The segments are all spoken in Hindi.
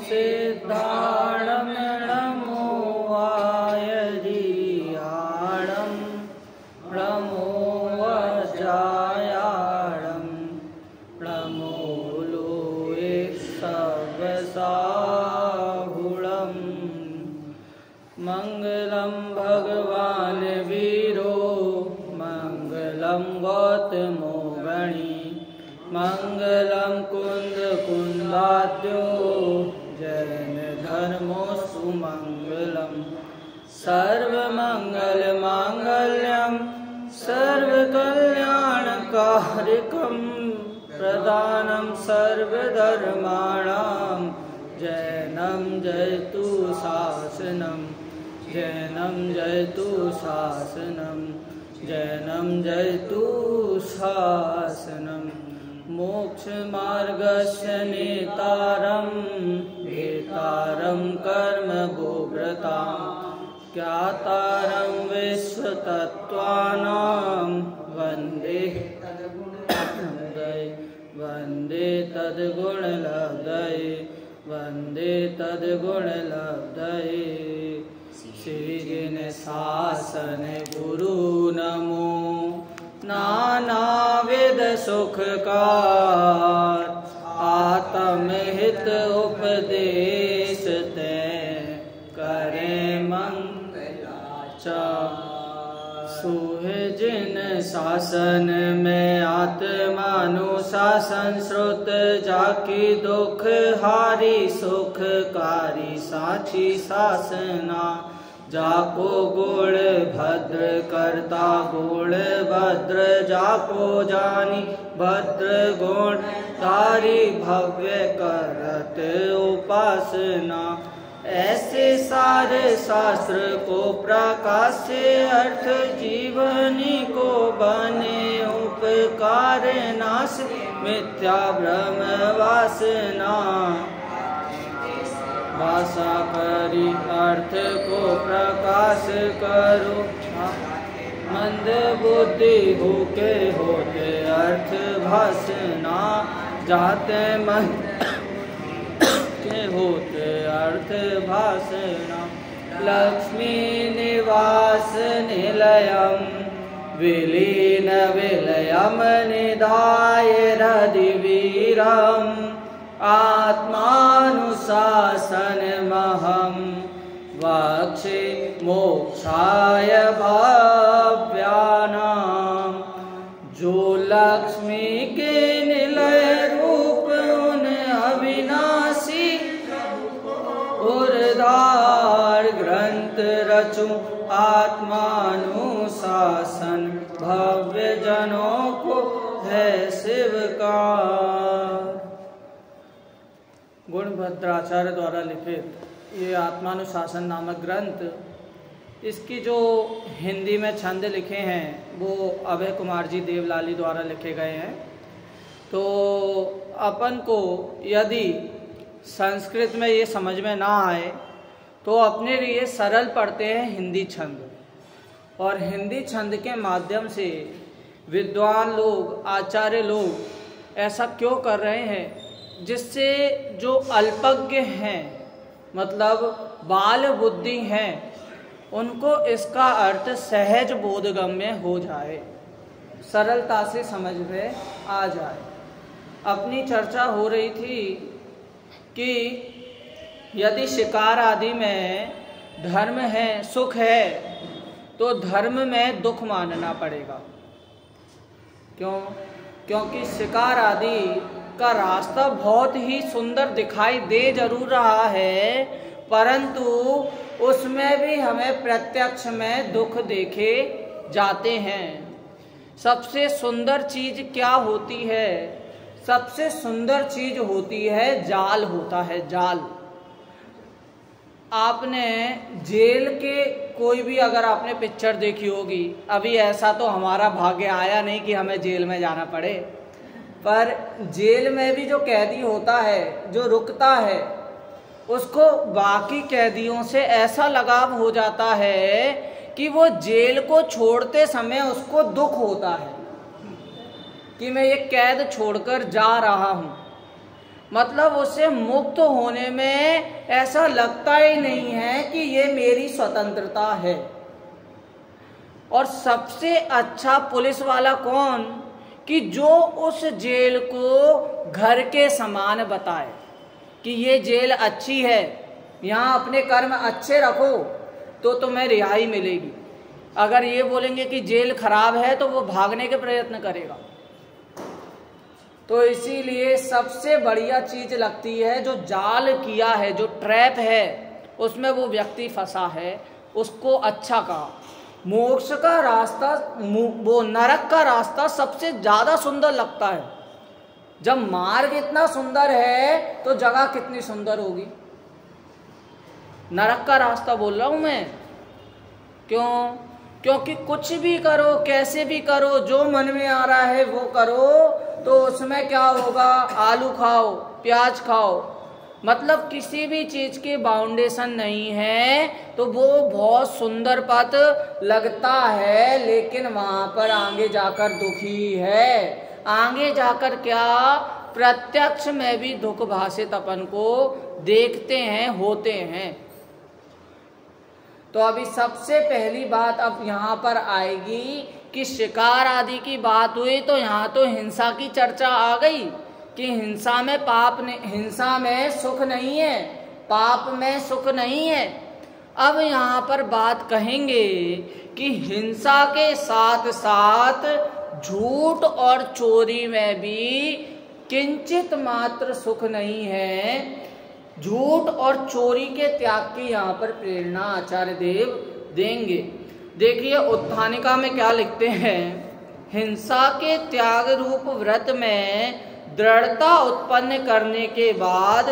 सिद्धाणं नमो वायरियाणं नमो वज्रायाणं नमो लोये सवसाहुणं मंगलं भगवान् वीरो मंगलं गौतमो गणी मंगलं कुंद कुंदाद्यो जैन धर्मो सुमंगलम सर्वमंगल मांगल्यम सर्वकल्याणकारिकं प्रदानं सर्वधर्माणां जैनं जयतु शासनं जैनं जयतु शासनं जैनं जयतु शासनं मोक्षमार्गस्य नेतारं भेतारं कर्मगोव्रतां ज्ञातारं विश्वतत्त्वानां वन्दे वन्दे तद्गुणलब्धये वन्दे तद्गुणलब्धये श्रीजिन शासन गुरु नमो नानाविध सुखकार आत्महित उपदेश ते करे मंगलाचार सुहजिन शासन में आत्मानुशासन श्रुत जाकी दुख हारी सुखकारी साची शासना जाको गुण भद्र करता गुण भद्र जाको जानी भद्र गुण तारी भव्य करत उपासना ऐसे सारे शास्त्र को प्रकाश्य अर्थ जीवनी को बने उपकार नाश मिथ्या भ्रम वासना भाषा करी अर्थ को प्रकाश करो मंद बुद्धि होके होते अर्थ भाषना जाते मन के होते अर्थ भाषना लक्ष्मी निवास निलयम विलीन विलयम निधाय रदिवीरम आत्मानुशासनमहं वक्षे मोक्षाय भव्यानां जो लक्ष्मी के निलय रूप उन अविनाशी उर्धार ग्रंथ रचूं आत्मानुशासन भव्य जनों को है शिवकार। गुणभद्राचार्य द्वारा लिखित ये आत्मानुशासन नामक ग्रंथ, इसकी जो हिंदी में छंद लिखे हैं वो अभय कुमार जी देवलाली द्वारा लिखे गए हैं। तो अपन को यदि संस्कृत में ये समझ में ना आए तो अपने लिए सरल पढ़ते हैं हिंदी छंद, और हिंदी छंद के माध्यम से विद्वान लोग आचार्य लोग ऐसा क्यों कर रहे हैं जिससे जो अल्पज्ञ हैं मतलब बाल बुद्धि हैं उनको इसका अर्थ सहज बोधगम्य हो जाए, सरलता से समझ में आ जाए। अपनी चर्चा हो रही थी कि यदि शिकार आदि में धर्म है सुख है तो धर्म में दुख मानना पड़ेगा। क्यों? क्योंकि शिकार आदि का रास्ता बहुत ही सुंदर दिखाई दे जरूर रहा है, परंतु उसमें भी हमें प्रत्यक्ष में दुख देखे जाते हैं। सबसे सुंदर चीज क्या होती है? सबसे सुंदर चीज होती है जाल होता है, जाल। आपने जेल के कोई भी अगर आपने पिक्चर देखी होगी, अभी ऐसा तो हमारा भाग्य आया नहीं कि हमें जेल में जाना पड़े, पर जेल में भी जो कैदी होता है, जो रुकता है, उसको बाकी कैदियों से ऐसा लगाव हो जाता है कि वो जेल को छोड़ते समय उसको दुख होता है कि मैं ये कैद छोड़कर जा रहा हूँ। मतलब उसे मुक्त होने में ऐसा लगता ही नहीं है कि ये मेरी स्वतंत्रता है। और सबसे अच्छा पुलिस वाला कौन, कि जो उस जेल को घर के समान बताए कि ये जेल अच्छी है, यहाँ अपने कर्म अच्छे रखो तो तुम्हें रिहाई मिलेगी। अगर ये बोलेंगे कि जेल खराब है तो वो भागने के प्रयत्न करेगा। तो इसीलिए सबसे बढ़िया चीज लगती है जो जाल किया है, जो ट्रैप है, उसमें वो व्यक्ति फंसा है, उसको अच्छा कहा। मोक्ष का रास्ता, वो नरक का रास्ता सबसे ज्यादा सुंदर लगता है। जब मार्ग इतना सुंदर है तो जगह कितनी सुंदर होगी। नरक का रास्ता बोल रहा हूं मैं, क्यों? क्योंकि कुछ भी करो, कैसे भी करो, जो मन में आ रहा है वो करो, तो उसमें क्या होगा, आलू खाओ, प्याज खाओ, मतलब किसी भी चीज की बाउंडेशन नहीं है, तो वो बहुत सुंदर पथ लगता है, लेकिन वहां पर आगे जाकर दुखी है। आगे जाकर क्या, प्रत्यक्ष में भी दुख भाषित अपन को देखते हैं, होते हैं। तो अभी सबसे पहली बात अब यहाँ पर आएगी कि शिकार आदि की बात हुई तो यहाँ तो हिंसा की चर्चा आ गई कि हिंसा में पाप नहीं, हिंसा में सुख नहीं है, पाप में सुख नहीं है। अब यहाँ पर बात कहेंगे कि हिंसा के साथ साथ झूठ और चोरी में भी किंचित मात्र सुख नहीं है। झूठ और चोरी के त्याग की यहाँ पर प्रेरणा आचार्य देव देंगे। देखिए उत्थानिका में क्या लिखते हैं, हिंसा के त्याग रूप व्रत में दृढ़ता उत्पन्न करने के बाद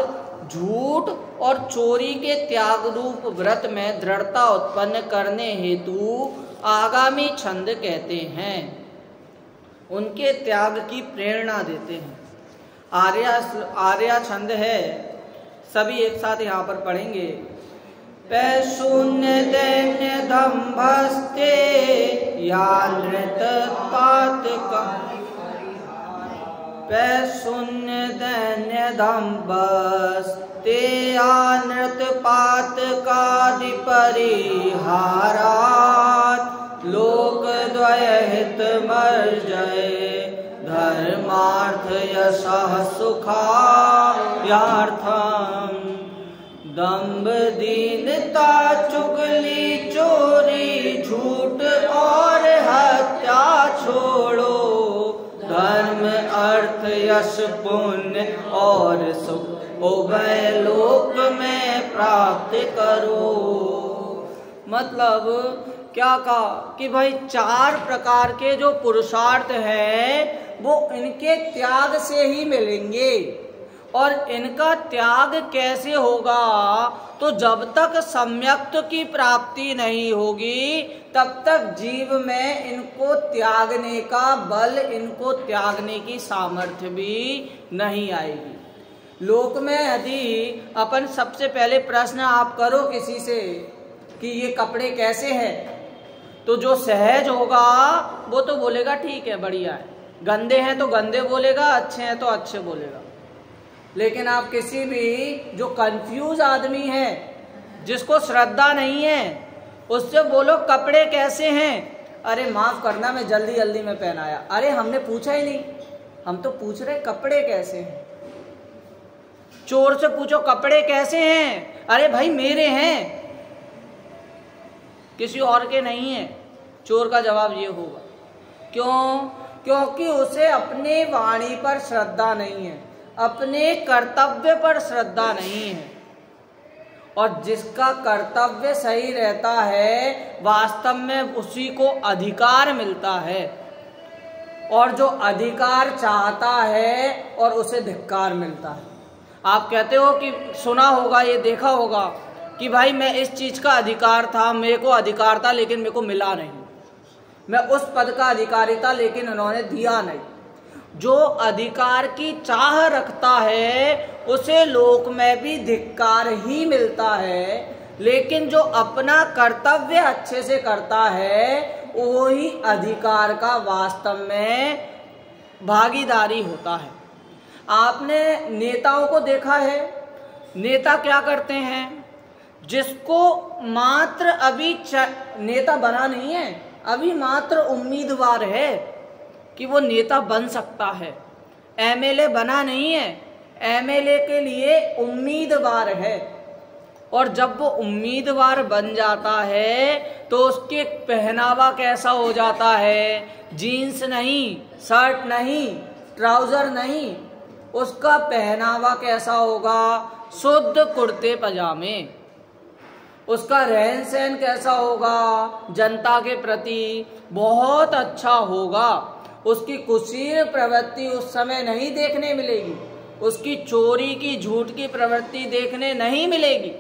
झूठ और चोरी के त्याग रूप व्रत में दृढ़ता उत्पन्न करने हेतु आगामी छंद कहते हैं, उनके त्याग की प्रेरणा देते हैं। आर्या छंद है, सभी एक साथ यहाँ पर पढ़ेंगे। पै शून्य दैन्य दंभस्ते या नृत पात का, पै शून्य दैन्य दंभस्ते या नृत पात कादि परिहारात लोक द्वय हित मर्जय धर्मार्थ यशः सुखायार्थम दंभ दीनता चुगली चोरी झूठ और हत्या छोड़ो, धर्म अर्थ यश पुण्य और सुख उभय लोक में प्राप्त करो। मतलब क्या कहा कि भाई 4 प्रकार के जो पुरुषार्थ हैं वो इनके त्याग से ही मिलेंगे। और इनका त्याग कैसे होगा, तो जब तक सम्यक्त की प्राप्ति नहीं होगी तब तक जीव में इनको त्यागने का बल, इनको त्यागने की सामर्थ्य भी नहीं आएगी। लोक में यदि अपन सबसे पहले प्रश्न आप करो किसी से कि ये कपड़े कैसे हैं, तो जो सहज होगा वो तो बोलेगा ठीक है, बढ़िया है। गंदे हैं तो गंदे बोलेगा, अच्छे हैं तो अच्छे बोलेगा। लेकिन आप किसी भी जो कंफ्यूज आदमी है, जिसको श्रद्धा नहीं है, उससे बोलो कपड़े कैसे हैं, अरे माफ करना मैं जल्दी जल्दी में पहनाया। अरे हमने पूछा ही नहीं, हम तो पूछ रहे कपड़े कैसे हैं। चोर से पूछो कपड़े कैसे हैं, अरे भाई मेरे हैं, किसी और के नहीं है। चोर का जवाब ये होगा, क्यों? क्योंकि उसे अपने वाणी पर श्रद्धा नहीं है, अपने कर्तव्य पर श्रद्धा नहीं है। और जिसका कर्तव्य सही रहता है वास्तव में उसी को अधिकार मिलता है, और जो अधिकार चाहता है और उसे धिक्कार मिलता है। आप कहते हो कि सुना होगा, ये देखा होगा कि भाई मैं इस चीज का अधिकार था, मेरे को अधिकार था लेकिन मेरे को मिला नहीं, मैं उस पद का अधिकारी था लेकिन उन्होंने दिया नहीं। जो अधिकार की चाह रखता है उसे लोक में भी धिक्कार ही मिलता है, लेकिन जो अपना कर्तव्य अच्छे से करता है वही अधिकार का वास्तव में भागीदारी होता है। आपने नेताओं को देखा है, नेता क्या करते हैं, जिसको मात्र अभी नेता बना नहीं है, अभी मात्र उम्मीदवार है कि वो नेता बन सकता है, एमएलए बना नहीं है, एमएलए के लिए उम्मीदवार है। और जब वो उम्मीदवार बन जाता है तो उसके पहनावा कैसा हो जाता है, जीन्स नहीं, शर्ट नहीं, ट्राउजर नहीं, उसका पहनावा कैसा होगा, शुद्ध कुर्ते पजामे। उसका रहन सहन कैसा होगा, जनता के प्रति बहुत अच्छा होगा। उसकी कुशील प्रवृत्ति उस समय नहीं देखने मिलेगी, उसकी चोरी की झूठ की प्रवृत्ति देखने नहीं मिलेगी।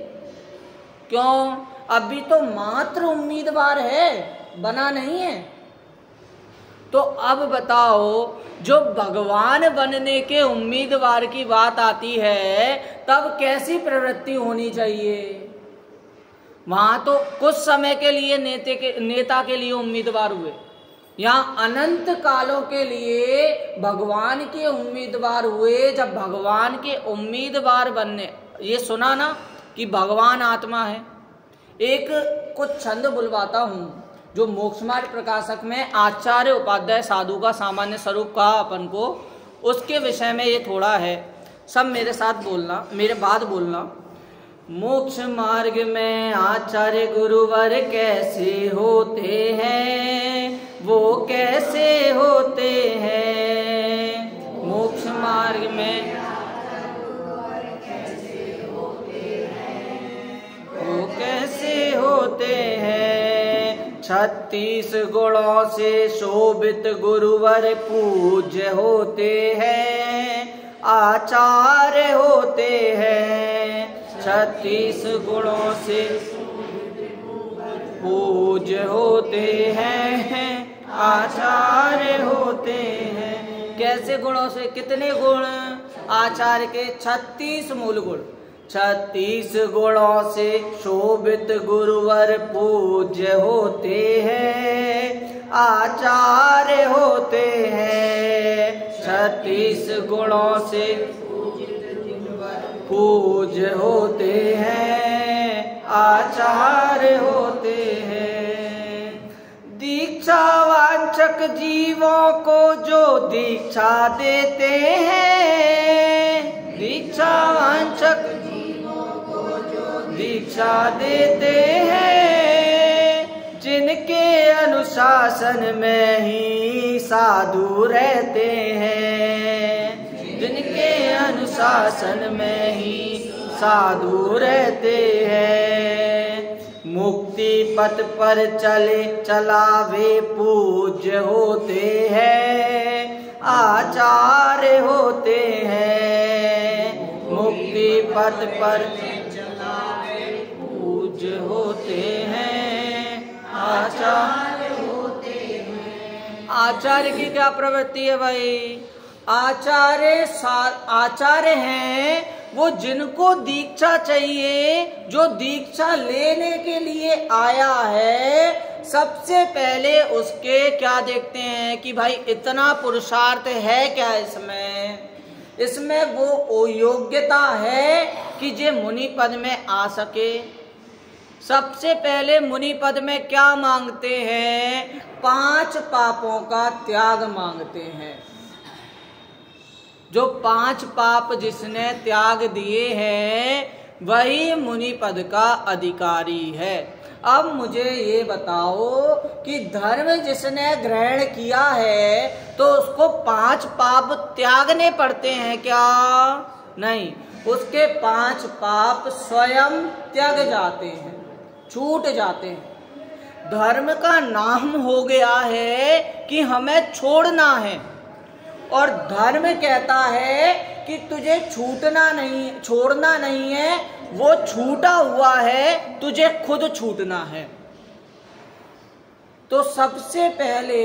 क्यों? अभी तो मात्र उम्मीदवार है, बना नहीं है। तो अब बताओ, जो भगवान बनने के उम्मीदवार की बात आती है तब कैसी प्रवृत्ति होनी चाहिए? वहां तो कुछ समय के लिए नेता के लिए उम्मीदवार हुए, यहाँ अनंत कालों के लिए भगवान के उम्मीदवार हुए। जब भगवान के उम्मीदवार बनने, ये सुना ना कि भगवान आत्मा है। एक कुछ छंद बुलवाता हूँ जो मोक्ष मार्ग प्रकाशक में आचार्य उपाध्याय साधु का सामान्य स्वरूप कहा अपन को, उसके विषय में ये थोड़ा है। सब मेरे साथ बोलना, मेरे बाद बोलना। मोक्ष मार्ग में आचार्य गुरुवर कैसे होते हैं, वो कैसे होते हैं। मोक्ष मार्ग में वो कैसे होते हैं। 36 गुणों से शोभित गुरुवर पूज्य होते हैं, आचार्य होते हैं। 36 गुणों से पूज्य होते हैं, आचार्य होते हैं। कैसे गुणों से? कितने गुण? आचार्य के 36 मूल गुण। 36 गुणों से शोभित गुरुवर पूज्य होते हैं, आचार्य होते हैं। 36 गुणों से पूज्य होते हैं, आचार्य होते हैं। दीक्षा वांछक जीवों को जो दीक्षा देते हैं, दीक्षा वांछक दीक्षा देते हैं, जिनके अनुशासन में ही साधु रहते हैं, जिनके अनुशासन में ही साधु रहते हैं। मुक्ति पथ पर चले चलावे पूज्य होते हैं, आचार्य होते हैं। मुक्ति पथ पर पूज्य होते हैं, आचार्य होते हैं। आचार्य की क्या प्रवृत्ति है भाई? आचार्य हैं वो जिनको दीक्षा चाहिए, जो दीक्षा लेने के लिए आया है, सबसे पहले उसके क्या देखते हैं कि भाई इतना पुरुषार्थ है क्या इसमें वो योग्यता है कि जे मुनि पद में आ सके। सबसे पहले मुनि पद में क्या मांगते हैं? 5 पापों का त्याग मांगते हैं। जो 5 पाप जिसने त्याग दिए हैं वही मुनि पद का अधिकारी है। अब मुझे ये बताओ कि धर्म जिसने ग्रहण किया है तो उसको 5 पाप त्यागने पड़ते हैं क्या? नहीं, उसके 5 पाप स्वयं त्याग जाते हैं, छूट जाते हैं। धर्म का नाम हो गया है कि हमें छोड़ना है, और धर्म कहता है कि तुझे छोड़ना नहीं है, वो छूटा हुआ है, तुझे खुद छूटना है। तो सबसे पहले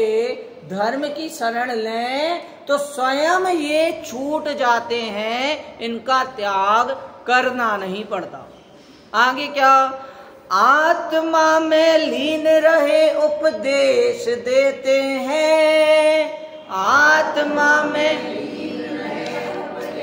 धर्म की शरण लें तो स्वयं ये छूट जाते हैं, इनका त्याग करना नहीं पड़ता। आगे क्या? आत्मा में लीन रहे उपदेश देते हैं, आत्मा में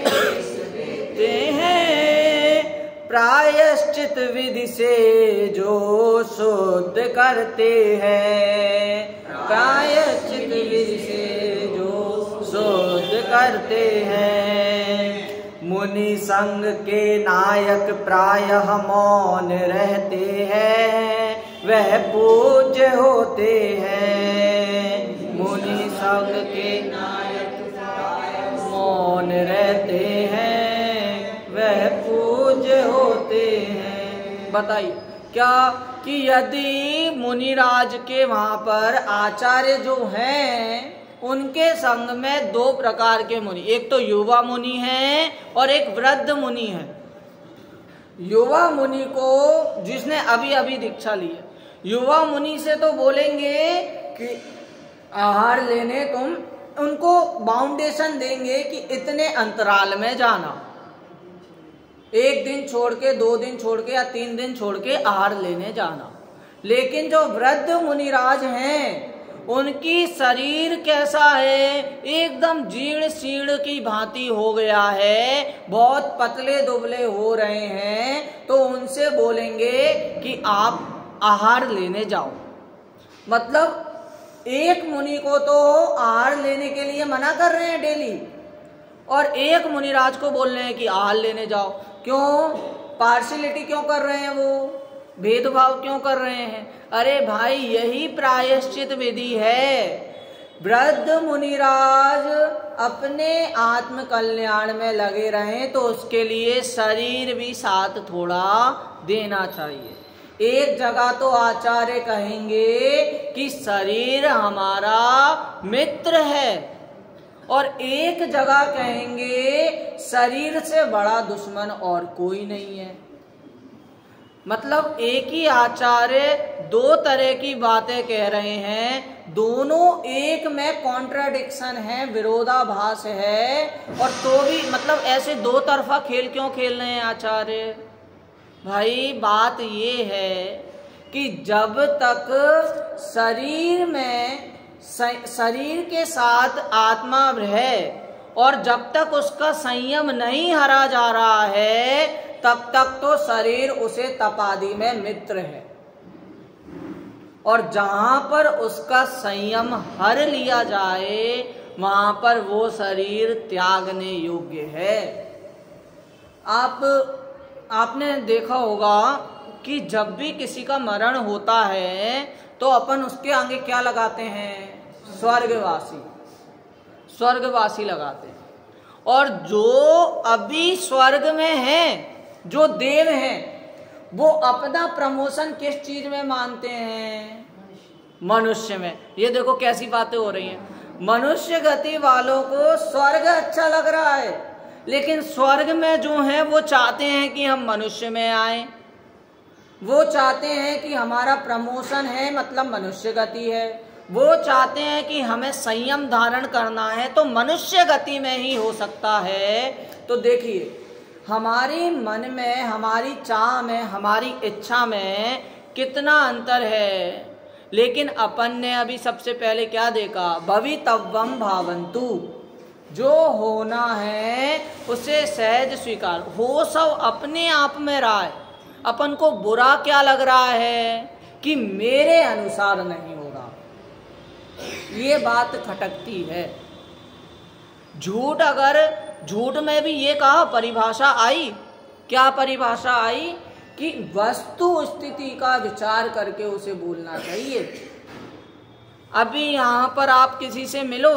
देते हैं, प्रायश्चित विधि से जो शुद्ध करते हैं, प्रायश्चित विधि से जो शुद्ध करते हैं। मुनि संग के नायक प्रायः मौन रहते हैं, वह पूज्य होते हैं। मुनि संग के नायक प्रायः मौन रहते हैं, वह पूज्य होते हैं। बताइए क्या कि यदि मुनिराज के वहां पर आचार्य जो हैं उनके संग में दो प्रकार के मुनि, एक तो युवा मुनि है और एक वृद्ध मुनि है। युवा मुनि को जिसने अभी अभी दीक्षा ली है, युवा मुनि से तो बोलेंगे कि आहार लेने तुम उनको बाउंडेशन देंगे कि इतने अंतराल में जाना, 1 दिन छोड़ के 2 दिन छोड़ के या 3 दिन छोड़ के आहार लेने जाना। लेकिन जो वृद्ध मुनिराज हैं उनकी शरीर कैसा है, एकदम जीर्ण शीर्ण की भांति हो गया है, बहुत पतले दुबले हो रहे हैं, तो उनसे बोलेंगे कि आप आहार लेने जाओ। मतलब एक मुनि को तो आहार लेने के लिए मना कर रहे हैं डेली, और एक मुनिराज को बोल रहे हैं कि आहार लेने जाओ। क्यों? पार्शियलिटी क्यों कर रहे हैं? वो भेदभाव क्यों कर रहे हैं? अरे भाई यही प्रायश्चित विधि है। वृद्ध मुनिराज अपने आत्म कल्याण में लगे रहें तो उसके लिए शरीर भी साथ थोड़ा देना चाहिए। एक जगह तो आचार्य कहेंगे कि शरीर हमारा मित्र है, और एक जगह कहेंगे शरीर से बड़ा दुश्मन और कोई नहीं है। मतलब एक ही आचार्य दो तरह की बातें कह रहे हैं, दोनों एक में कॉन्ट्राडिक्शन है, विरोधाभास है, और तो भी मतलब ऐसे दो तरफा खेल क्यों खेल रहे हैं आचार्य? भाई बात ये है कि जब तक शरीर में शरीर के साथ आत्मा है और जब तक उसका संयम नहीं हरा जा रहा है तब तक तो शरीर उसे तपादि में मित्र है, और जहां पर उसका संयम हर लिया जाए वहां पर वो शरीर त्यागने योग्य है। आपने देखा होगा कि जब भी किसी का मरण होता है तो अपन उसके आगे क्या लगाते हैं? स्वर्गवासी, स्वर्गवासी लगाते हैं। और जो अभी स्वर्ग में हैं, जो देव हैं, वो अपना प्रमोशन किस चीज में मानते हैं? मनुष्य में। ये देखो कैसी बातें हो रही हैं। मनुष्य गति वालों को स्वर्ग अच्छा लग रहा है, लेकिन स्वर्ग में जो है वो चाहते हैं कि हम मनुष्य में आए। वो चाहते हैं कि हमारा प्रमोशन है, मतलब मनुष्य गति है। वो चाहते हैं कि हमें संयम धारण करना है तो मनुष्य गति में ही हो सकता है। तो देखिए हमारी मन में, हमारी चाह में, हमारी इच्छा में कितना अंतर है। लेकिन अपन ने अभी सबसे पहले क्या देखा? भवितव्यम भावन्तु, जो होना है उसे सहज स्वीकार हो। सब अपने आप में रहा है। अपन को बुरा क्या लग रहा है कि मेरे अनुसार नहीं हो रहा, ये बात खटकती है। झूठ, अगर झूठ में भी ये कहा, परिभाषा आई, क्या परिभाषा आई कि वस्तु स्थिति का विचार करके उसे बोलना चाहिए। अभी यहाँ पर आप किसी से मिलो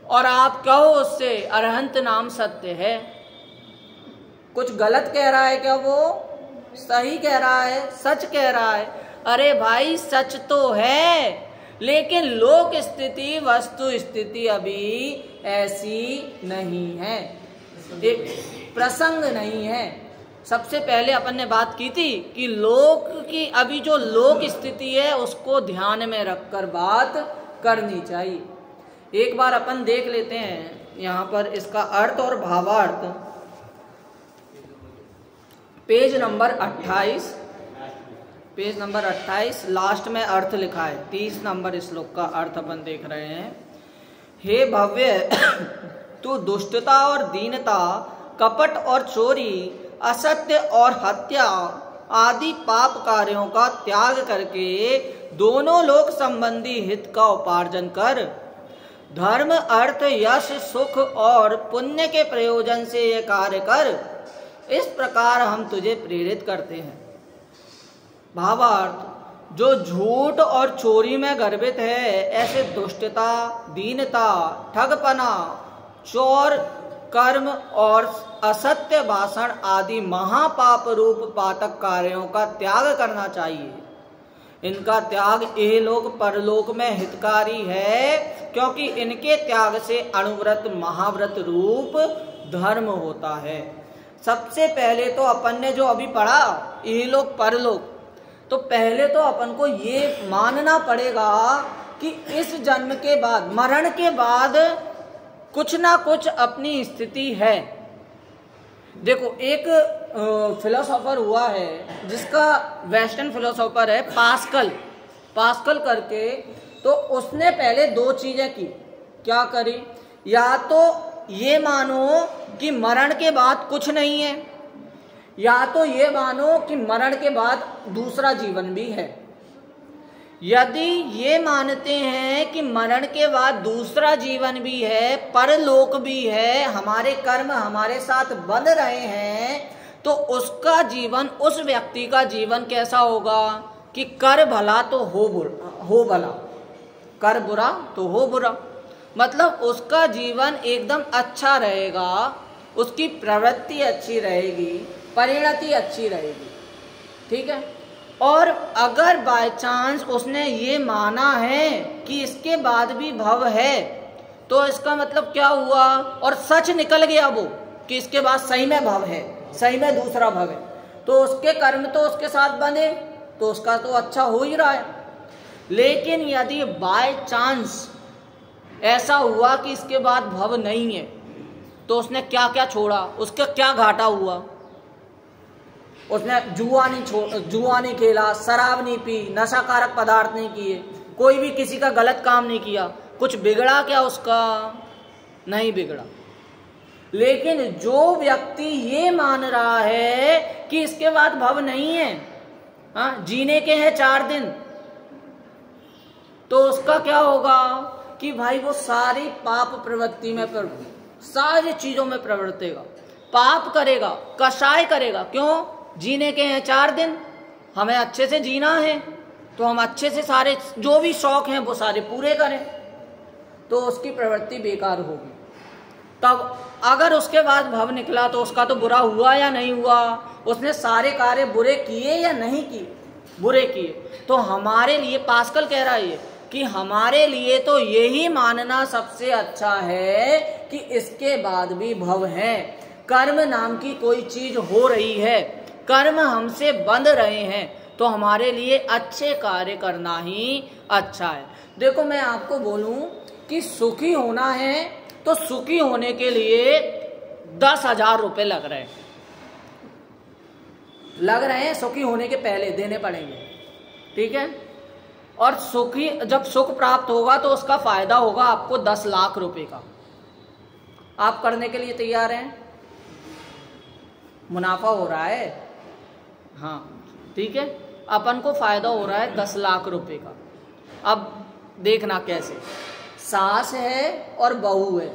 और आप कहो उससे अरहंत नाम सत्य है, कुछ गलत कह रहा है क्या? वो सही कह रहा है, सच कह रहा है। अरे भाई सच तो है, लेकिन लोक स्थिति, वस्तु स्थिति अभी ऐसी नहीं है, एक प्रसंग नहीं है। सबसे पहले अपन ने बात की थी कि लोक की अभी जो लोक स्थिति है उसको ध्यान में रखकर बात करनी चाहिए। एक बार अपन देख लेते हैं यहाँ पर इसका अर्थ और भावार्थ। Page number 28, page number 28 last में अर्थ लिखा है। 30 नंबर श्लोक का अर्थ अपन देख रहे हैं। हे भव्य तू दुष्टता और दीनता, कपट और चोरी, असत्य और हत्या आदि पाप कार्यों का त्याग करके दोनों लोक संबंधी हित का उपार्जन कर। धर्म, अर्थ, यश, सुख और पुण्य के प्रयोजन से ये कार्य कर। इस प्रकार हम तुझे प्रेरित करते हैं। भावार्थ, जो झूठ और चोरी में गर्वित है, ऐसे दुष्टता, दीनता, ठगपना, चोर कर्म और असत्य भाषण आदि महापाप रूप पातक कार्यों का त्याग करना चाहिए। इनका त्याग इहलोक परलोक में हितकारी है, क्योंकि इनके त्याग से अणुव्रत महाव्रत रूप धर्म होता है। सबसे पहले तो अपन ने जो अभी पढ़ा इहलोक परलोक, तो पहले तो अपन को ये मानना पड़ेगा कि इस जन्म के बाद, मरण के बाद कुछ ना कुछ अपनी स्थिति है। देखो, एक फिलोसोफर हुआ है जिसका, वेस्टर्न फिलोसोफर है पास्कल करके, तो उसने पहले दो चीजें की। क्या करी? या तो ये मानो कि मरण के बाद कुछ नहीं है, या तो ये मानो कि मरण के बाद दूसरा जीवन भी है। यदि ये मानते हैं कि मरण के बाद दूसरा जीवन भी है, परलोक भी है, हमारे कर्म हमारे साथ बंध रहे हैं, तो उसका जीवन, उस व्यक्ति का जीवन कैसा होगा कि कर भला तो हो भला, कर बुरा तो हो बुरा। मतलब उसका जीवन एकदम अच्छा रहेगा, उसकी प्रवृत्ति अच्छी रहेगी, परिणति अच्छी रहेगी। ठीक है। और अगर बाय चांस उसने ये माना है कि इसके बाद भी भव है, तो इसका मतलब क्या हुआ, और सच निकल गया वो कि इसके बाद सही में भव है, सही में दूसरा भव है, तो उसके कर्म तो उसके साथ बंधे, तो उसका तो अच्छा हो ही रहा है। लेकिन यदि बाय चांस ऐसा हुआ कि इसके बाद भव नहीं है, तो उसने क्या क्या छोड़ा, उसका क्या घाटा हुआ। उसने जुआ नहीं खेला, शराब नहीं पी, नशाकारक पदार्थ नहीं किए, कोई भी किसी का गलत काम नहीं किया, कुछ बिगड़ा क्या उसका? नहीं बिगड़ा। लेकिन जो व्यक्ति ये मान रहा है कि इसके बाद भव नहीं है, हाँ, जीने के हैं 4 दिन, तो उसका क्या होगा कि भाई वो सारी पाप प्रवृत्ति में, सारी चीजों में प्रवर्तेगा, पाप करेगा, कषाय करेगा। क्यों? जीने के हैं 4 दिन, हमें अच्छे से जीना है, तो हम अच्छे से सारे जो भी शौक हैं वो सारे पूरे करें, तो उसकी प्रवृत्ति बेकार होगी। तब अगर उसके बाद भव निकला तो उसका तो बुरा हुआ या नहीं हुआ? उसने सारे कार्य बुरे किए या नहीं किए? बुरे किए। तो हमारे लिए पास्कल कह रहा है कि हमारे लिए तो यही मानना सबसे अच्छा है कि इसके बाद भी भव है, कर्म नाम की कोई चीज हो रही है, कर्म हमसे बंध रहे हैं, तो हमारे लिए अच्छे कार्य करना ही अच्छा है। देखो, मैं आपको बोलूं कि सुखी होना है तो सुखी होने के लिए 10,000 रुपए लग रहे हैं, सुखी होने के पहले देने पड़ेंगे। ठीक है। और सुखी, जब सुख प्राप्त होगा तो उसका फायदा होगा आपको 10 लाख रुपए का। आप करने के लिए तैयार हैं? मुनाफा हो रहा है, हाँ, ठीक है, अपन को फायदा हो रहा है 10 लाख रुपए का। अब देखना कैसे, सास है और बहू है।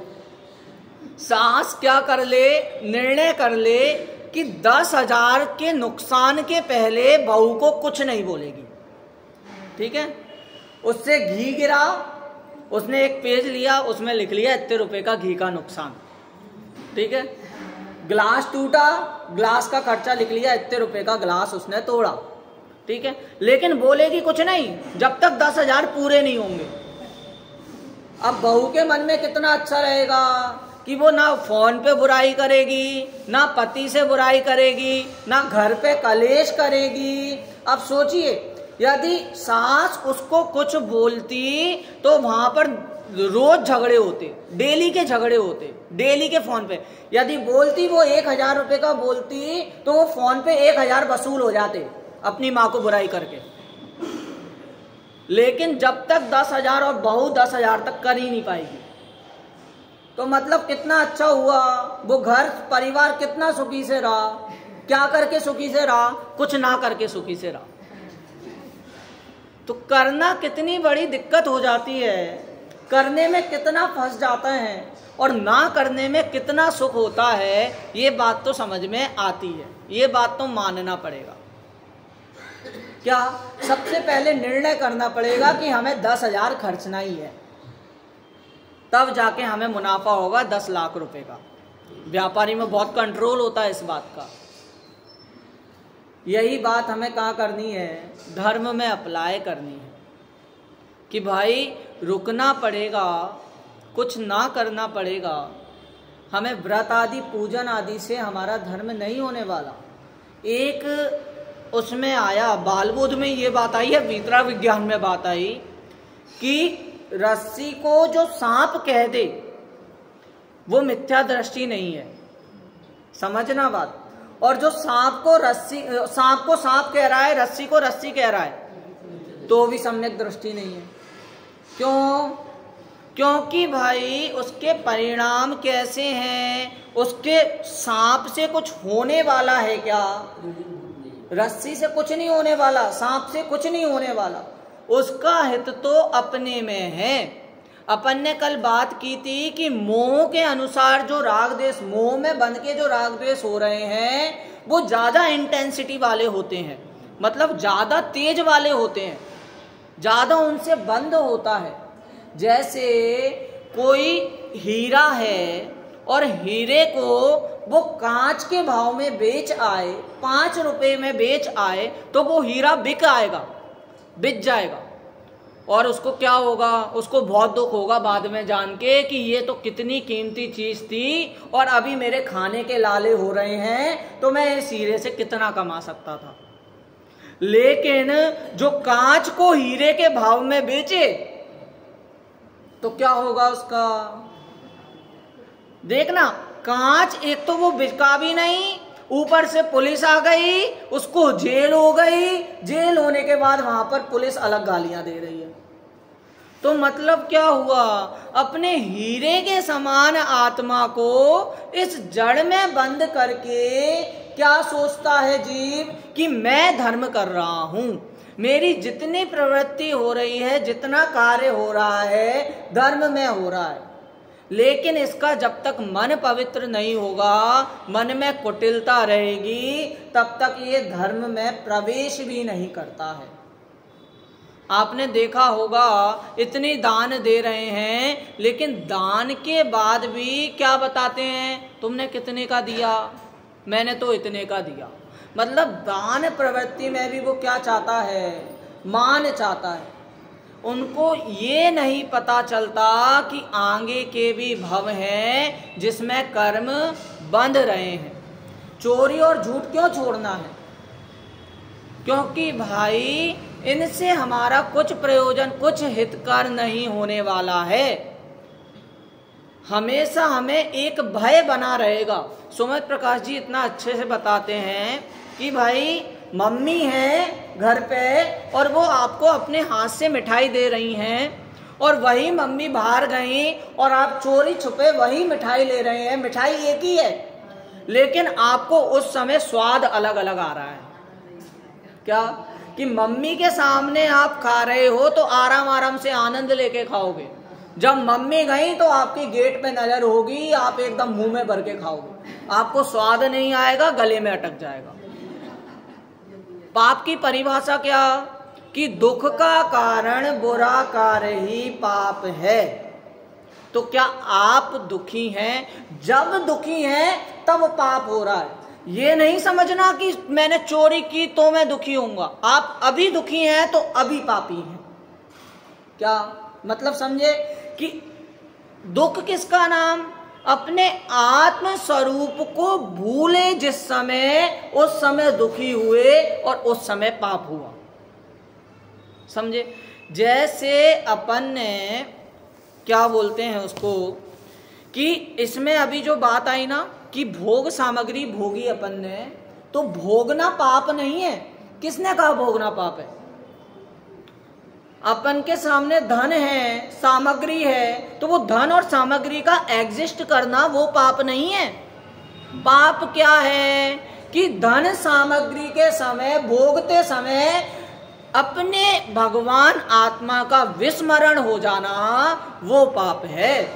सास क्या कर ले, निर्णय कर ले कि 10,000 के नुकसान के पहले बहू को कुछ नहीं बोलेगी। ठीक है। उससे घी गिरा, उसने एक पेज लिया, उसमें लिख लिया इतने रुपए का घी का नुकसान। ठीक है। ग्लास टूटा, ग्लास का खर्चा लिख लिया, इतने रुपए का ग्लास उसने तोड़ा। ठीक है। लेकिन बोलेगी कुछ नहीं जब तक 10,000 पूरे नहीं होंगे। अब बहू के मन में कितना अच्छा रहेगा कि वो ना फोन पे बुराई करेगी, ना पति से बुराई करेगी, ना घर पे कलेश करेगी। अब सोचिए, यदि सास उसको कुछ बोलती तो वहां पर रोज झगड़े होते, डेली के झगड़े होते, डेली के फोन पे। यदि बोलती वो 1,000 रुपए का बोलती तो वो फोन पे 1,000 वसूल हो जाते अपनी माँ को बुराई करके। लेकिन जब तक 10,000 और बहू 10,000 तक कर ही नहीं पाएगी, तो मतलब कितना अच्छा हुआ, वो घर परिवार कितना सुखी से रहा। क्या करके सुखी से रहा? कुछ ना करके सुखी से रहा। तो करना कितनी बड़ी दिक्कत हो जाती है, करने में कितना फंस जाता है और ना करने में कितना सुख होता है, ये बात तो समझ में आती है, ये बात तो मानना पड़ेगा। क्या सबसे पहले निर्णय करना पड़ेगा कि हमें 10,000 खर्चना ही है, तब जाके हमें मुनाफा होगा 10 लाख रुपए का। व्यापारी में बहुत कंट्रोल होता है इस बात का। यही बात हमें कहाँ करनी है? धर्म में अप्लाई करनी है कि भाई रुकना पड़ेगा, कुछ ना करना पड़ेगा। हमें व्रत आदि पूजन आदि से हमारा धर्म नहीं होने वाला। एक उसमें आया बालबोध में ये बात आई है, वितरा विज्ञान में बात आई कि रस्सी को जो सांप कह दे वो मिथ्या दृष्टि नहीं है, समझना बात। और जो सांप को सांप कह रहा है, रस्सी को रस्सी कह रहा है, तो भी सम्यक दृष्टि नहीं है। क्यों? क्योंकि भाई उसके परिणाम कैसे हैं, उसके सांप से कुछ होने वाला है क्या? रस्सी से कुछ नहीं होने वाला, सांप से कुछ नहीं होने वाला। उसका हित तो अपने में है। अपन ने कल बात की थी कि मोह के अनुसार जो राग द्वेष, मोह में बंध के जो राग द्वेष हो रहे हैं वो ज्यादा इंटेंसिटी वाले होते हैं, मतलब ज्यादा तेज वाले होते हैं, ज्यादा उनसे बंद होता है। जैसे कोई हीरा है और हीरे को वो कांच के भाव में बेच आए, 5 रुपए में बेच आए, तो वो हीरा बिक जाएगा। और उसको क्या होगा? उसको बहुत दुख होगा बाद में जान के कि ये तो कितनी कीमती चीज थी और अभी मेरे खाने के लाले हो रहे हैं, तो मैं इस हीरे से कितना कमा सकता था। लेकिन जो कांच को हीरे के भाव में बेचे तो क्या होगा उसका? देखना, कांच एक तो वो बिका भी नहीं, ऊपर से पुलिस आ गई, उसको जेल हो गई, जेल होने के बाद वहां पर पुलिस अलग गालियां दे रही है। तो मतलब क्या हुआ? अपने हीरे के समान आत्मा को इस जड़ में बंद करके क्या सोचता है जीव कि मैं धर्म कर रहा हूं, मेरी जितनी प्रवृत्ति हो रही है, जितना कार्य हो रहा है, धर्म में हो रहा है। लेकिन इसका जब तक मन पवित्र नहीं होगा, मन में कुटिलता रहेगी, तब तक ये धर्म में प्रवेश भी नहीं करता है। आपने देखा होगा इतनी दान दे रहे हैं, लेकिन दान के बाद भी क्या बताते हैं? तुमने कितने का दिया? मैंने तो इतने का दिया। मतलब दान प्रवृत्ति में भी वो क्या चाहता है? मान चाहता है। उनको ये नहीं पता चलता कि आगे के भी भव हैं जिसमें कर्म बंध रहे हैं। चोरी और झूठ क्यों छोड़ना है? क्योंकि भाई इनसे हमारा कुछ प्रयोजन, कुछ हितकर नहीं होने वाला है। हमेशा हमें एक भय बना रहेगा। सुमित प्रकाश जी इतना अच्छे से बताते हैं कि भाई मम्मी है घर पे और वो आपको अपने हाथ से मिठाई दे रही हैं, और वही मम्मी बाहर गई और आप चोरी छुपे वही मिठाई ले रहे हैं। मिठाई एक ही है, लेकिन आपको उस समय स्वाद अलग अलग आ रहा है। क्या कि मम्मी के सामने आप खा रहे हो तो आराम आराम से आनंद लेके खाओगे, जब मम्मी गई तो आपकी गेट पे नजर होगी, आप एकदम मुंह में भर के खाओगे, आपको स्वाद नहीं आएगा, गले में अटक जाएगा। पाप की परिभाषा क्या? कि दुख का कारण बुरा कार्य ही पाप है। तो क्या आप दुखी हैं? जब दुखी हैं तब पाप हो रहा है। ये नहीं समझना कि मैंने चोरी की तो मैं दुखी होऊंगा। आप अभी दुखी हैं तो अभी पापी हैं। क्या मतलब समझे कि दुख किसका नाम? अपने आत्म स्वरूप को भूले जिस समय, उस समय दुखी हुए और उस समय पाप हुआ। समझे? जैसे अपन ने क्या बोलते हैं उसको, कि इसमें अभी जो बात आई ना कि भोग सामग्री भोगी अपन ने, तो भोगना पाप नहीं है। किसने कहा भोगना पाप है? अपन के सामने धन है, सामग्री है, तो वो धन और सामग्री का एग्जिस्ट करना वो पाप नहीं है। पाप क्या है कि धन सामग्री के समय, भोगते समय अपने भगवान आत्मा का विस्मरण हो जाना, वो पाप है।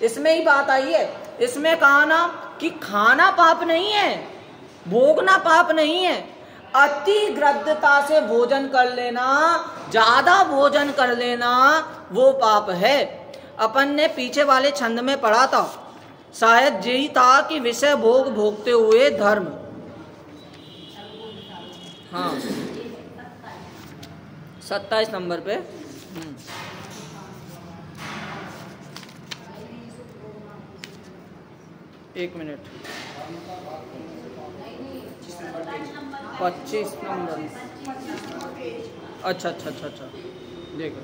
इसमें ही बात आई है। इसमें कहा ना कि खाना पाप नहीं है, भोगना पाप नहीं है, अति ग्रद्धता से भोजन कर लेना, ज्यादा भोजन कर लेना, वो पाप है। अपन ने पीछे वाले छंद में पढ़ा था, शायद यही था कि विषय भोग भोगते हुए धर्म। हाँ, 27 नंबर पे। एक मिनट, 25 नंबर। अच्छा, देखो।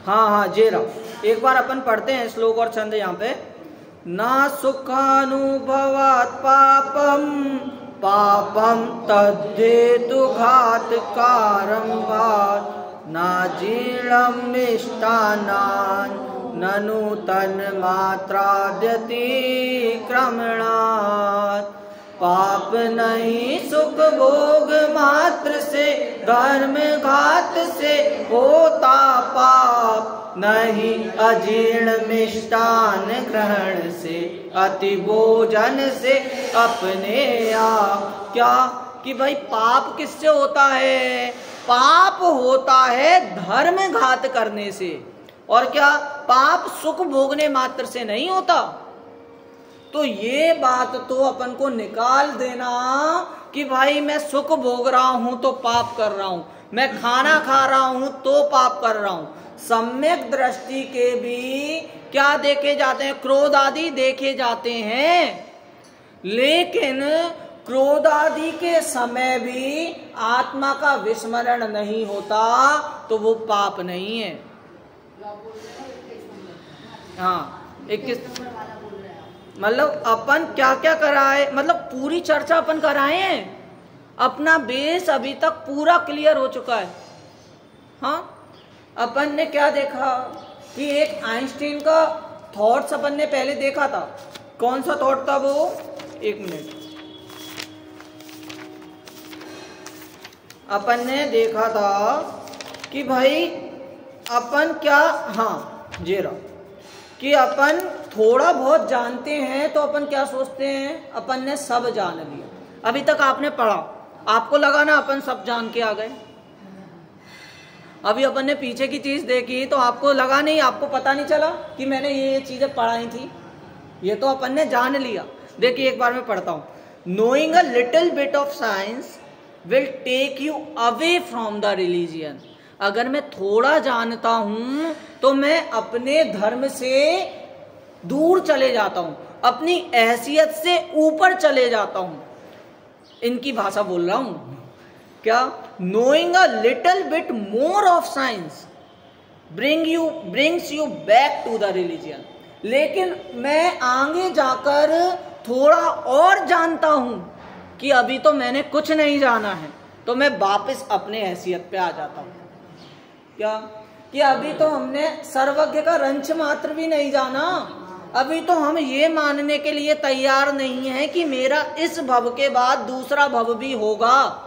हाँ, जे रहा। एक बार अपन पढ़ते हैं श्लोक और छंद यहाँ पे। ना सुखानुभवात् पापम पापम तद्धेतु घातकारं वात् ना जीर्णं मिष्टान्नान् ननु तन्मात्राद्यतिक्रमणात्। पाप नहीं सुख भोग मात्र से, धर्म घात से होता पाप नहीं अजीर्ण मिष्टान ग्रहण से, अति भोजन से अपने आप। क्या कि भाई पाप किससे होता है? पाप होता है धर्म घात करने से। और क्या पाप सुख भोगने मात्र से नहीं होता? तो ये बात तो अपन को निकाल देना कि भाई मैं सुख भोग रहा हूं तो पाप कर रहा हूं, मैं खाना खा रहा हूं तो पाप कर रहा हूं। सम्यक दृष्टि के भी क्या देखे जाते हैं? क्रोध आदि देखे जाते हैं, लेकिन क्रोध आदि के समय भी आत्मा का विस्मरण नहीं होता तो वो पाप नहीं है। हाँ, 21 मतलब अपन क्या क्या कराए, मतलब पूरी चर्चा अपन कराए हैं। अपना बेस अभी तक पूरा क्लियर हो चुका है। हाँ, अपन ने क्या देखा कि एक आइंस्टीन का थॉट्स अपन ने पहले देखा था। कौन सा थॉट था वो? एक मिनट। अपन ने देखा था कि भाई अपन क्या, हाँ जेरा, कि अपन थोड़ा बहुत जानते हैं तो अपन क्या सोचते हैं? अपन ने सब जान लिया। अभी तक आपने पढ़ा, आपको लगा ना अपन सब जान के आ गए। अभी अपन ने पीछे की चीज देखी तो आपको लगा नहीं, आपको पता नहीं चला कि मैंने ये चीजें पढ़ाई थी। ये तो अपन ने जान लिया। देखिए एक बार मैं पढ़ता हूं। Knowing a little bit of science will take you away from the religion. अगर मैं थोड़ा जानता हूं तो मैं अपने धर्म से दूर चले जाता हूं, अपनी हैसियत से ऊपर चले जाता हूं। इनकी भाषा बोल रहा हूं। क्या? Knowing a little bit more of science brings you back to the religion. लेकिन मैं आगे जाकर थोड़ा और जानता हूं कि अभी तो मैंने कुछ नहीं जाना है, तो मैं वापस अपने हैसियत पे आ जाता हूं। क्या? कि अभी तो हमने सर्वज्ञ का रंच मात्र भी नहीं जाना। अभी तो हम ये मानने के लिए तैयार नहीं है कि मेरा इस भव के बाद दूसरा भव भी होगा।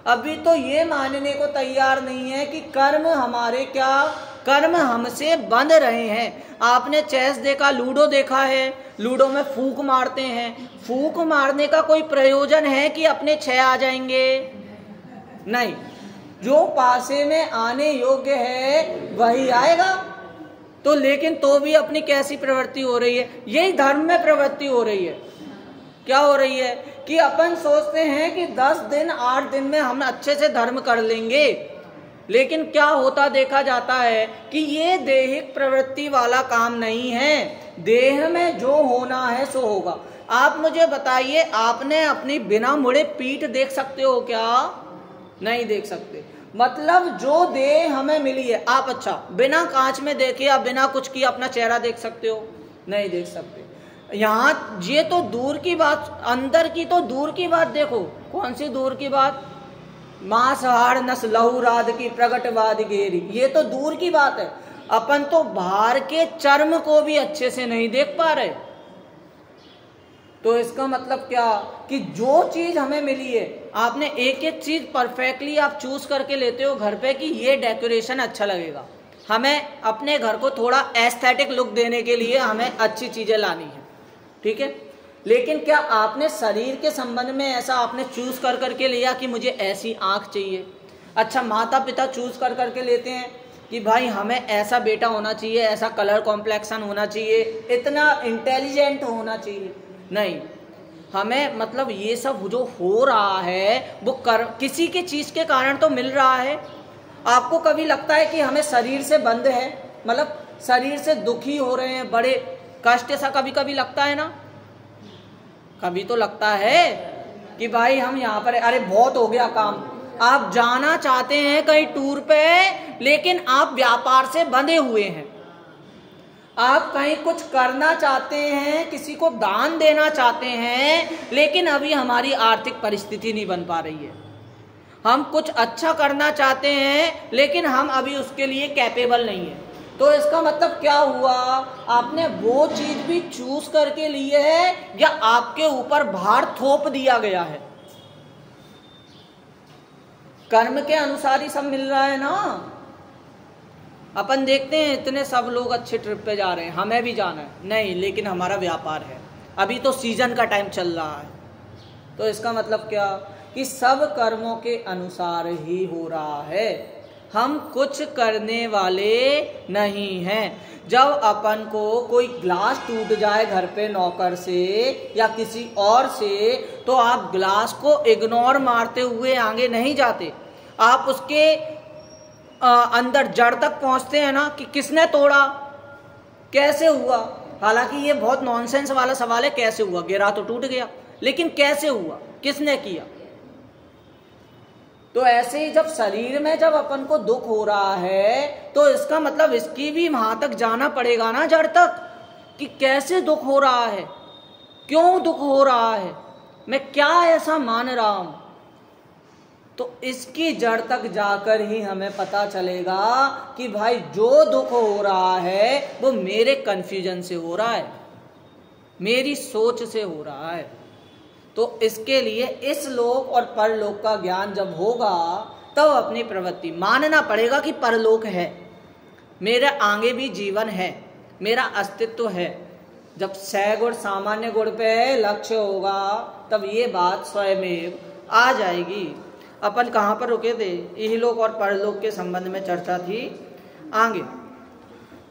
अभी तो ये मानने को तैयार नहीं है कि कर्म हमारे, क्या कर्म हमसे बंध रहे हैं। आपने चेस देखा, लूडो देखा है, लूडो में फूक मारते हैं। फूक मारने का कोई प्रयोजन है कि अपने 6 आ जाएंगे? नहीं, जो पासे में आने योग्य है वही आएगा। तो लेकिन तो भी अपनी कैसी प्रवृत्ति हो रही है? यही धर्म में प्रवृत्ति हो रही है। क्या हो रही है कि अपन सोचते हैं कि 10 दिन 8 दिन में हम अच्छे से धर्म कर लेंगे, लेकिन क्या होता देखा जाता है कि ये देहिक प्रवृत्ति वाला काम नहीं है। देह में जो होना है सो होगा। आप मुझे बताइए, आपने अपनी बिना मुड़े पीठ देख सकते हो क्या? नहीं देख सकते। मतलब जो देह हमें मिली है, आप अच्छा बिना कांच में देखे या बिना कुछ किए अपना चेहरा देख सकते हो? नहीं देख सकते। यहाँ ये तो दूर की बात, अंदर की तो दूर की बात। देखो कौन सी दूर की बात? मांसाहार नस लहू राध की प्रगटवाद गेरी, ये तो दूर की बात है, अपन तो बाहर के चर्म को भी अच्छे से नहीं देख पा रहे। तो इसका मतलब क्या कि जो चीज हमें मिली है, आपने एक एक चीज परफेक्टली आप चूज करके लेते हो घर पे कि ये डेकोरेशन अच्छा लगेगा, हमें अपने घर को थोड़ा एस्थेटिक लुक देने के लिए हमें अच्छी चीजें लानी है, ठीक है। लेकिन क्या आपने शरीर के संबंध में ऐसा आपने चूज कर करके लिया कि मुझे ऐसी आंख चाहिए? अच्छा, माता पिता चूज कर करके लेते हैं कि भाई हमें ऐसा बेटा होना चाहिए, ऐसा कलर कॉम्प्लेक्शन होना चाहिए, इतना इंटेलिजेंट होना चाहिए। नहीं, हमें मतलब ये सब जो हो रहा है वो किसी की चीज के कारण तो मिल रहा है। आपको कभी लगता है कि हमें शरीर से बंध है, मतलब शरीर से दुखी हो रहे हैं, बड़े कष्ट सा कभी कभी लगता है ना? कभी तो लगता है कि भाई हम यहाँ पर, अरे बहुत हो गया काम, आप जाना चाहते हैं कहीं टूर पे, लेकिन आप व्यापार से बंधे हुए हैं। आप कहीं कुछ करना चाहते हैं, किसी को दान देना चाहते हैं, लेकिन अभी हमारी आर्थिक परिस्थिति नहीं बन पा रही है। हम कुछ अच्छा करना चाहते हैं, लेकिन हम अभी उसके लिए कैपेबल नहीं है। तो इसका मतलब क्या हुआ? आपने वो चीज भी चूज करके ली है या आपके ऊपर भार थोप दिया गया है? कर्म के अनुसार ही सब मिल रहा है ना। अपन देखते हैं इतने सब लोग अच्छे ट्रिप पे जा रहे हैं, हमें भी जाना है, नहीं, लेकिन हमारा व्यापार है, अभी तो सीजन का टाइम चल रहा है। तो इसका मतलब क्या कि सब कर्मों के अनुसार ही हो रहा है, हम कुछ करने वाले नहीं हैं। जब अपन को कोई ग्लास टूट जाए घर पे नौकर से या किसी और से, तो आप ग्लास को इग्नोर मारते हुए आगे नहीं जाते, आप उसके अंदर जड़ तक पहुंचते हैं ना कि किसने तोड़ा, कैसे हुआ। हालांकि ये बहुत नॉनसेंस वाला सवाल है, कैसे हुआ? गिरा तो टूट गया, लेकिन कैसे हुआ, किसने किया? तो ऐसे ही जब शरीर में जब अपन को दुख हो रहा है, तो इसका मतलब इसकी भी वहां तक जाना पड़ेगा ना, जड़ तक, कि कैसे दुख हो रहा है, क्यों दुख हो रहा है, मैं क्या ऐसा मान रहा हूं। तो इसकी जड़ तक जाकर ही हमें पता चलेगा कि भाई जो दुख हो रहा है वो मेरे कंफ्यूजन से हो रहा है, मेरी सोच से हो रहा है। तो इसके लिए इस लोक और परलोक का ज्ञान जब होगा, तब अपनी प्रवृत्ति मानना पड़ेगा कि परलोक है, मेरे आगे भी जीवन है, मेरा अस्तित्व है। जब सैगुण सामान्य गुण पे लक्ष्य होगा, तब ये बात स्वयमेव आ जाएगी। अपन कहाँ पर रुके थे? इहलोक और परलोक के संबंध में चर्चा थी। आगे,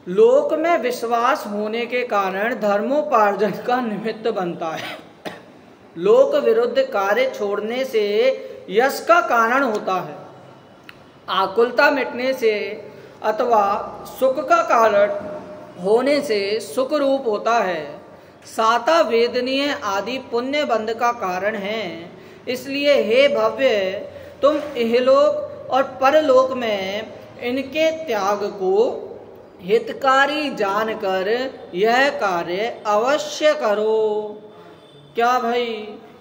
लोक में विश्वास होने के कारण धर्मोपार्जन का निमित्त बनता है। लोक विरुद्ध कार्य छोड़ने से यश का कारण होता है, आकुलता मिटने से अथवा सुख का कारण होने से सुख रूप होता है। साता वेदनीय आदि पुण्य बंध का कारण है। इसलिए हे भव्य, तुम इहलोक और परलोक में इनके त्याग को हितकारी जानकर यह कार्य अवश्य करो। क्या भाई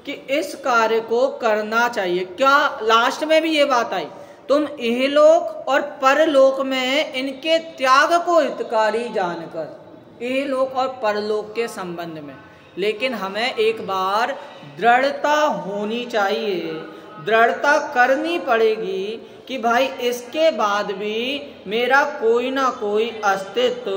कि इस कार्य को करना चाहिए। क्या लास्ट में भी ये बात आई, तुम इहलोक और परलोक में इनके त्याग को हितकारी जानकर, इहलोक और परलोक के संबंध में। लेकिन हमें एक बार दृढ़ता होनी चाहिए, दृढ़ता करनी पड़ेगी कि भाई इसके बाद भी मेरा कोई ना कोई अस्तित्व,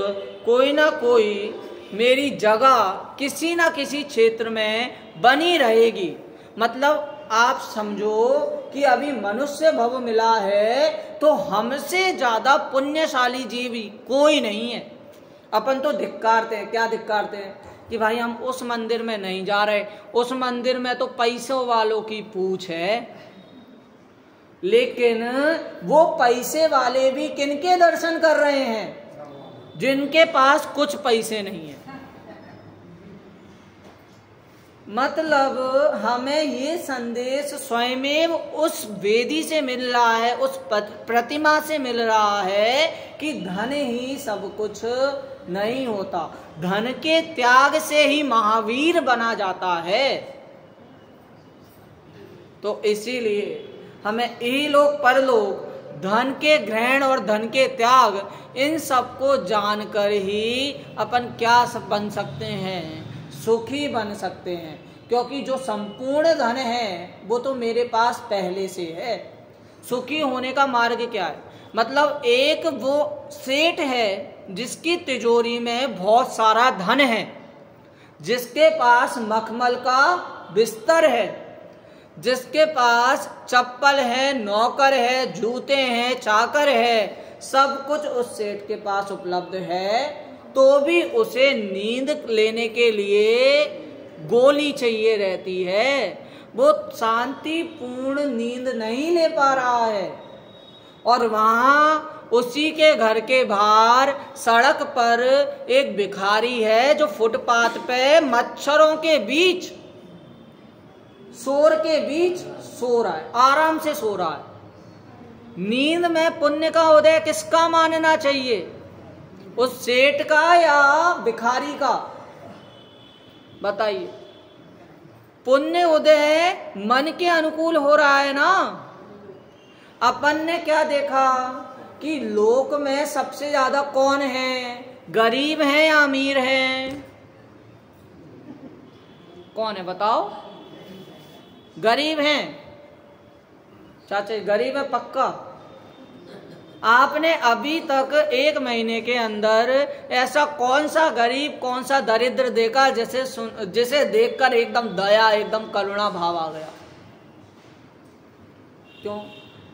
कोई ना कोई मेरी जगह किसी ना किसी क्षेत्र में बनी रहेगी। मतलब आप समझो कि अभी मनुष्य भव मिला है तो हमसे ज्यादा पुण्यशाली जीवी कोई नहीं है। अपन तो धिक्कारते हैं, क्या धिक्कारते हैं कि भाई हम उस मंदिर में नहीं जा रहे, उस मंदिर में तो पैसों वालों की पूछ है। लेकिन वो पैसे वाले भी किनके दर्शन कर रहे हैं? जिनके पास कुछ पैसे नहीं है। मतलब हमें ये संदेश स्वयमेव उस वेदी से मिल रहा है, उस प्रतिमा से मिल रहा है कि धन ही सब कुछ नहीं होता, धन के त्याग से ही महावीर बना जाता है। तो इसीलिए हमें इहलोक परलोक, धन के ग्रहण और धन के त्याग, इन सबको जानकर ही अपन क्या बन सकते हैं, सुखी बन सकते हैं। क्योंकि जो संपूर्ण धन है वो तो मेरे पास पहले से है। सुखी होने का मार्ग क्या है? मतलब एक वो सेठ है जिसकी तिजोरी में बहुत सारा धन है, जिसके पास मखमल का बिस्तर है, जिसके पास चप्पल है, नौकर है, जूते हैं, चाकर है, सब कुछ उस सेठ के पास उपलब्ध है, तो भी उसे नींद लेने के लिए गोली चाहिए रहती है। वो शांतिपूर्ण नींद नहीं ले पा रहा है। और वहां उसी के घर के बाहर सड़क पर एक भिखारी है जो फुटपाथ पे मच्छरों के बीच, शोर के बीच सो रहा है, आराम से सो रहा है। नींद में पुण्य का उदय किसका मानना चाहिए, उस सेठ का या भिखारी का? बताइए। पुण्य उदय मन के अनुकूल हो रहा है ना। अपन ने क्या देखा कि लोक में सबसे ज्यादा कौन है, गरीब है या अमीर है? कौन है बताओ? गरीब हैं। चाचा गरीब है पक्का? आपने अभी तक 1 महीने के अंदर ऐसा कौन सा गरीब, कौन सा दरिद्र देखा जिसे देखकर एकदम दया, एकदम करुणा भाव आ गया? क्यों?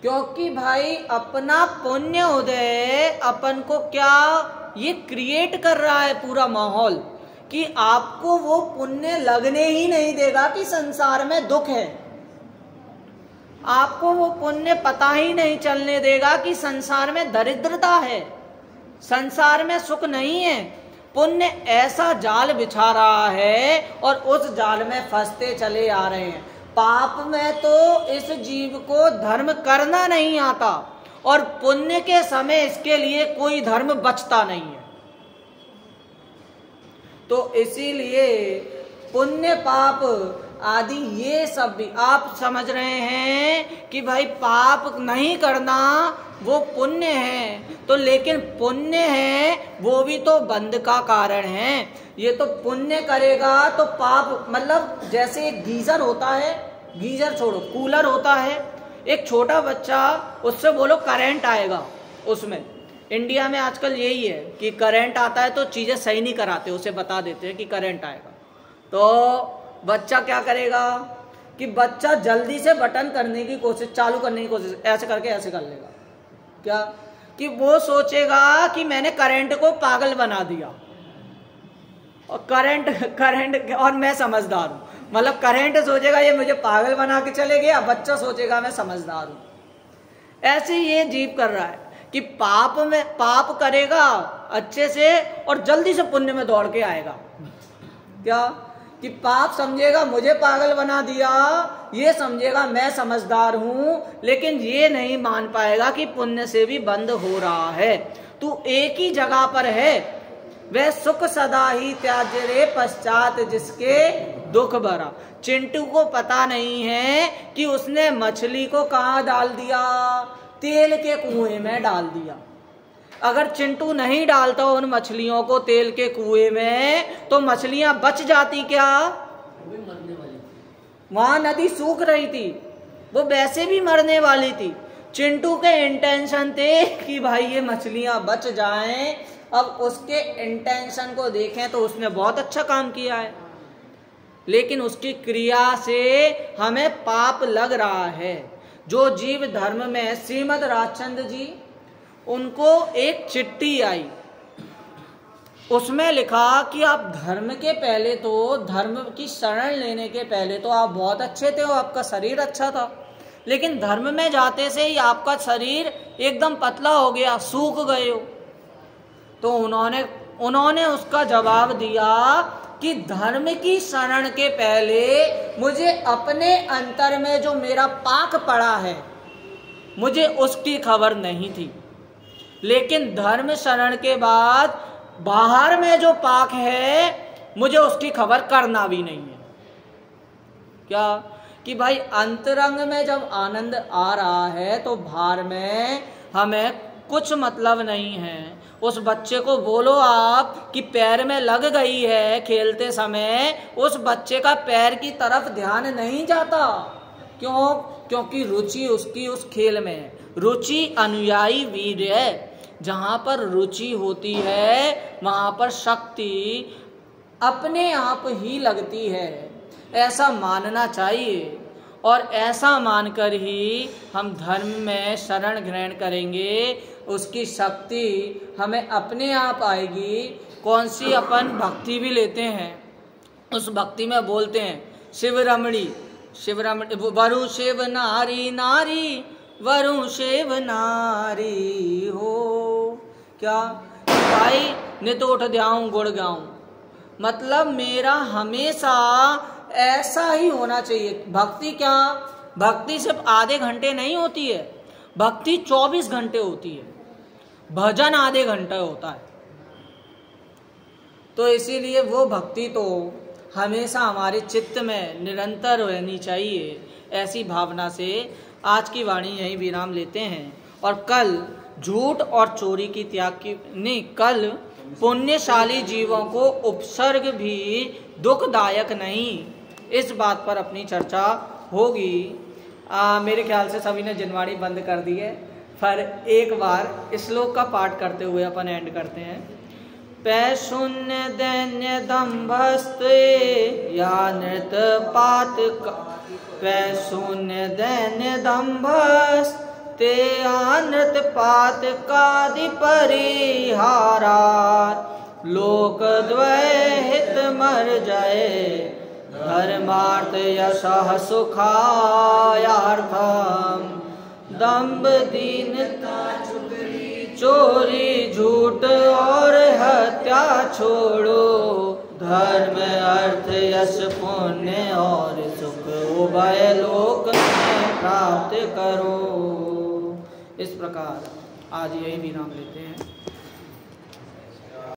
क्योंकि भाई अपना पुण्य उदय अपन को क्या ये क्रिएट कर रहा है पूरा माहौल, कि आपको वो पुण्य लगने ही नहीं देगा कि संसार में दुख है। आपको वो पुण्य पता ही नहीं चलने देगा कि संसार में दरिद्रता है, संसार में सुख नहीं है। पुण्य ऐसा जाल बिछा रहा है और उस जाल में फंसते चले आ रहे हैं। पाप में तो इस जीव को धर्म करना नहीं आता, और पुण्य के समय इसके लिए कोई धर्म बचता नहीं है। तो इसीलिए पुण्य पाप आदि ये सब भी आप समझ रहे हैं कि भाई पाप नहीं करना वो पुण्य है, तो लेकिन पुण्य है वो भी तो बंध का कारण है। ये तो पुण्य करेगा तो पाप, मतलब जैसे एक गीजर होता है, गीजर छोड़ो, कूलर होता है, एक छोटा बच्चा उससे बोलो करंट आएगा, उसमें इंडिया में आजकल यही है कि करंट आता है तो चीजें सही नहीं कराते, उसे बता देते हैं कि करंट आएगा। तो बच्चा क्या करेगा कि बच्चा जल्दी से बटन करने की कोशिश, चालू करने की कोशिश, ऐसे करके ऐसे कर लेगा। क्या कि वो सोचेगा कि मैंने करंट को पागल बना दिया, और करंट और मैं समझदार हूं। मतलब करंट सोचेगा ये मुझे पागल बना के चले गया, बच्चा सोचेगा मैं समझदार हूं। ऐसे ये जीव कर रहा है कि पाप करेगा अच्छे से और जल्दी से पुण्य में दौड़ के आएगा। क्या कि पाप समझेगा मुझे पागल बना दिया, ये समझेगा मैं समझदार हूं, लेकिन ये नहीं मान पाएगा कि पुण्य से भी बंद हो रहा है। तू एक ही जगह पर है, वह सुख सदा ही त्याज्य रे पश्चात जिसके दुख भरा। चिंटू को पता नहीं है कि उसने मछली को कहाँ डाल दिया, तेल के कुएं में डाल दिया। अगर चिंटू नहीं डालता उन मछलियों को तेल के कुएं में तो मछलियां बच जाती क्या? मरने वाली थी। वहां नदी सूख रही थी, वो वैसे भी मरने वाली थी। चिंटू के इंटेंशन थे कि भाई ये मछलियां बच जाएं। अब उसके इंटेंशन को देखें तो उसने बहुत अच्छा काम किया है, लेकिन उसकी क्रिया से हमें पाप लग रहा है। जो जीव धर्म में, श्रीमद राजचंद्र जी, उनको एक चिट्ठी आई, उसमें लिखा कि आप धर्म के पहले तो, धर्म की शरण लेने के पहले तो आप बहुत अच्छे थे, आपका शरीर अच्छा था, लेकिन धर्म में जाते से ही आपका शरीर एकदम पतला हो गया, सूख गए हो। तो उन्होंने उसका जवाब दिया कि धर्म की शरण के पहले मुझे अपने अंतर में जो मेरा पाक पड़ा है मुझे उसकी खबर नहीं थी, लेकिन धर्म शरण के बाद बाहर में जो पाक है मुझे उसकी खबर करना भी नहीं है। क्या कि भाई अंतरंग में जब आनंद आ रहा है तो बाहर में हमें कुछ मतलब नहीं है। उस बच्चे को बोलो आप कि पैर में लग गई है खेलते समय, उस बच्चे का पैर की तरफ ध्यान नहीं जाता। क्यों? क्योंकि रुचि उसकी उस खेल में है। रुचि अनुयायी वीर है। जहाँ पर रुचि होती है वहाँ पर शक्ति अपने आप ही लगती है, ऐसा मानना चाहिए। और ऐसा मानकर ही हम धर्म में शरण ग्रहण करेंगे, उसकी शक्ति हमें अपने आप आएगी। कौन सी? अपन भक्ति भी लेते हैं, उस भक्ति में बोलते हैं शिव रमणी, शिव रमणी, वरु शिव नारी नारी, वरु शिव नारी हो। क्या भाई? नित उठ ध्याऊं गुण गाऊं, मतलब मेरा हमेशा ऐसा ही होना चाहिए। भक्ति क्या? भक्ति सिर्फ आधे घंटे नहीं होती है, भक्ति 24 घंटे होती है, भजन आधे घंटे होता है। तो इसीलिए वो भक्ति तो हमेशा हमारे चित्त में निरंतर रहनी चाहिए। ऐसी भावना से आज की वाणी यहीं विराम लेते हैं। और कल झूठ और चोरी की त्याग की नहीं, कल पुण्यशाली जीवों को उपसर्ग भी दुखदायक नहीं, इस बात पर अपनी चर्चा होगी। मेरे ख्याल से सभी ने जिनवाणी बंद कर दी है, पर एक बार श्लोक का पाठ करते हुए अपन एंड करते हैं। पै शून्य दैन्य दम्भस्ते या नृत पात, पै शून्य दैन्य दम्भस्ते या नृत पात कादि परिहारा, लोक द्वय हित मर जाए, धर्मार्थ यशः सुखायार्थम, दम्भ दीनता चोरी झूठ और हत्या छोड़ो, धर्म अर्थ यश पुण्य और सुख उभय लोक में प्राप्त करो। इस प्रकार आज यही विराम लेते हैं।